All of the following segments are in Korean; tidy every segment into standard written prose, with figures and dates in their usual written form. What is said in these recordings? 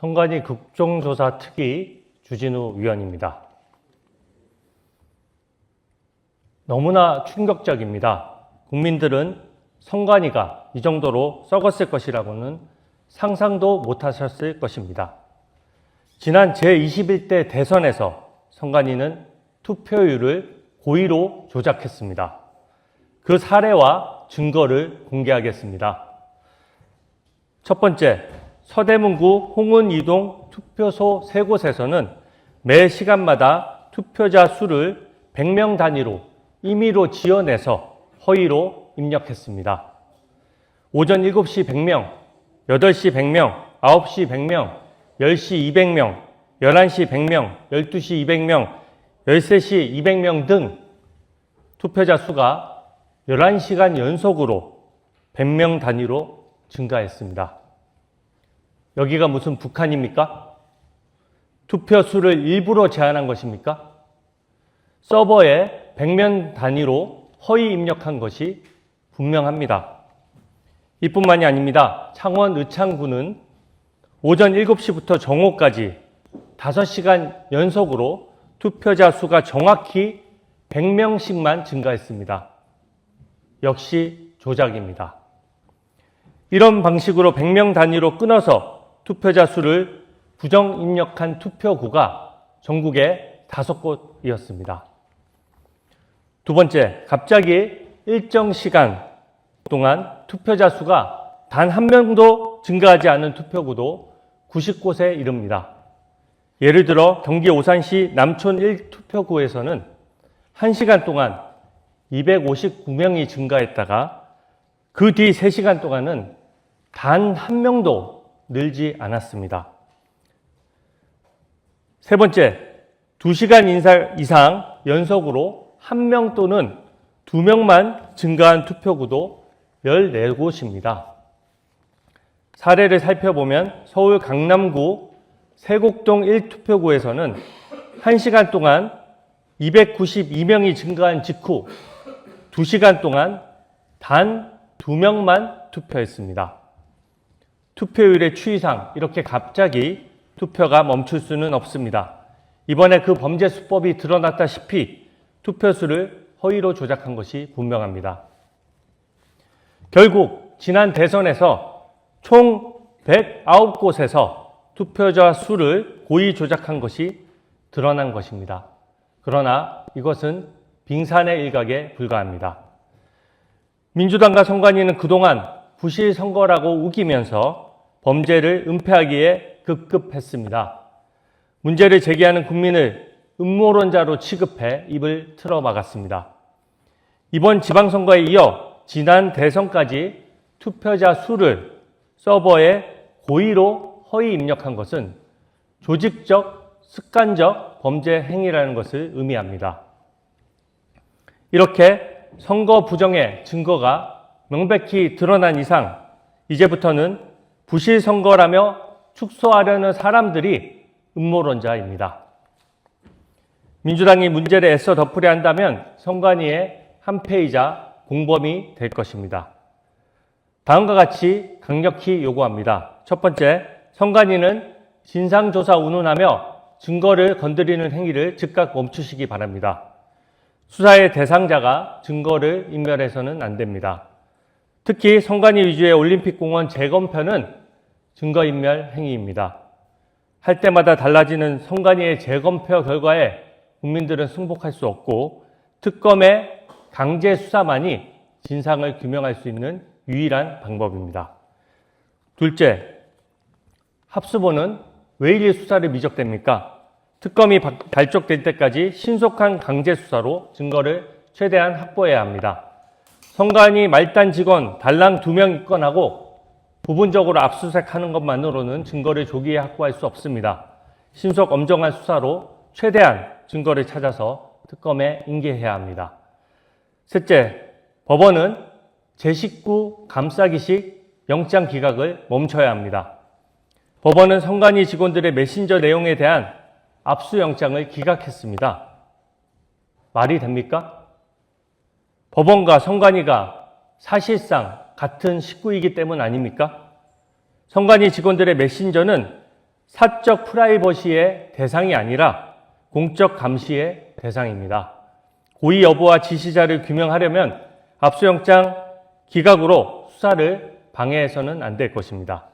선관위 국정조사 특위 주진우 위원입니다. 너무나 충격적입니다. 국민들은 선관위가 이 정도로 썩었을 것이라고는 상상도 못하셨을 것입니다. 지난 제21대 대선에서 선관위는 투표율을 고의로 조작했습니다. 그 사례와 증거를 공개하겠습니다. 첫 번째, 서대문구 홍은이동 투표소 3곳에서는 매 시간마다 투표자 수를 100명 단위로 임의로 지어내서 허위로 입력했습니다. 오전 7시 100명, 8시 100명, 9시 100명, 10시 200명, 11시 100명, 12시 200명, 13시 200명 등 투표자 수가 11시간 연속으로 100명 단위로 증가했습니다. 여기가 무슨 북한입니까? 투표 수를 일부러 제한한 것입니까? 서버에 100명 단위로 허위 입력한 것이 분명합니다. 이뿐만이 아닙니다. 창원 의창구는 오전 7시부터 정오까지 5시간 연속으로 투표자 수가 정확히 100명씩만 증가했습니다. 역시 조작입니다. 이런 방식으로 100명 단위로 끊어서 투표자 수를 부정 입력한 투표구가 전국에 5곳이었습니다. 두 번째, 갑자기 일정 시간 동안 투표자 수가 단 한 명도 증가하지 않은 투표구도 90곳에 이릅니다. 예를 들어 경기 오산시 남촌 1투표구에서는 1시간 동안 259명이 증가했다가 그 뒤 3시간 동안은 단 한 명도 늘지 않았습니다. 세 번째, 2시간 이상 연속으로 1명 또는 2명만 증가한 투표구도 14곳입니다. 사례를 살펴보면 서울 강남구 세곡동 1투표구에서는 1시간 동안 292명이 증가한 직후 2시간 동안 단 2명만 투표했습니다. 투표율의 추이상 이렇게 갑자기 투표가 멈출 수는 없습니다. 이번에 그 범죄 수법이 드러났다시피 투표수를 허위로 조작한 것이 분명합니다. 결국 지난 대선에서 총 109곳에서 투표자 수를 고의 조작한 것이 드러난 것입니다. 그러나 이것은 빙산의 일각에 불과합니다. 민주당과 선관위는 그동안 부실 선거라고 우기면서 범죄를 은폐하기에 급급했습니다. 문제를 제기하는 국민을 음모론자로 취급해 입을 틀어막았습니다. 이번 지방선거에 이어 지난 대선까지 투표자 수를 서버에 고의로 허위 입력한 것은 조직적, 습관적 범죄 행위라는 것을 의미합니다. 이렇게 선거 부정의 증거가 명백히 드러난 이상 이제부터는 부실 선거라며 축소하려는 사람들이 음모론자입니다. 민주당이 문제를 애써 덮으려 한다면 선관위의 한패이자 공범이 될 것입니다. 다음과 같이 강력히 요구합니다. 첫 번째, 선관위는 진상조사 운운하며 증거를 건드리는 행위를 즉각 멈추시기 바랍니다. 수사의 대상자가 증거를 인멸해서는 안 됩니다. 특히 선관위 위주의 올림픽공원 재검표는 증거인멸 행위입니다. 할 때마다 달라지는 선관위의 재검표 결과에 국민들은 승복할 수 없고 특검의 강제 수사만이 진상을 규명할 수 있는 유일한 방법입니다. 둘째, 합수본은 왜 이리 수사를 미적됩니까? 특검이 발족될 때까지 신속한 강제 수사로 증거를 최대한 확보해야 합니다. 선관위 말단 직원 달랑 2명 입건하고 부분적으로 압수수색하는 것만으로는 증거를 조기에 확보할 수 없습니다. 신속 엄정한 수사로 최대한 증거를 찾아서 특검에 인계해야 합니다. 셋째, 법원은 제19 감싸기식 영장 기각을 멈춰야 합니다. 법원은 선관위 직원들의 메신저 내용에 대한 압수영장을 기각했습니다. 말이 됩니까? 법원과 선관위가 사실상 같은 식구이기 때문 아닙니까? 선관위 직원들의 메신저는 사적 프라이버시의 대상이 아니라 공적 감시의 대상입니다. 고의 여부와 지시자를 규명하려면 압수영장 기각으로 수사를 방해해서는 안 될 것입니다.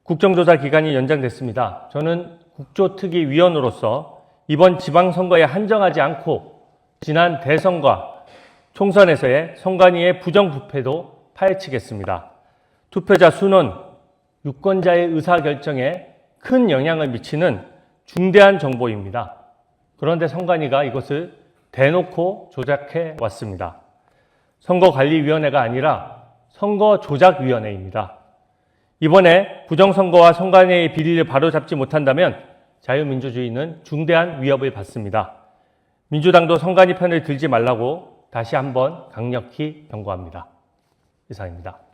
국정조사 기간이 연장됐습니다. 저는 국조특위위원으로서 이번 지방선거에 한정하지 않고 지난 대선과 총선에서의 선관위의 부정부패도 파헤치겠습니다. 투표자 순원, 유권자의 의사결정에 큰 영향을 미치는 중대한 정보입니다. 그런데 선관위가 이것을 대놓고 조작해 왔습니다. 선거관리위원회가 아니라 선거조작위원회입니다. 이번에 부정선거와 선관위의 비리를 바로잡지 못한다면 자유민주주의는 중대한 위협을 받습니다. 민주당도 선관위 편을 들지 말라고 다시 한번 강력히 경고합니다. 이상입니다.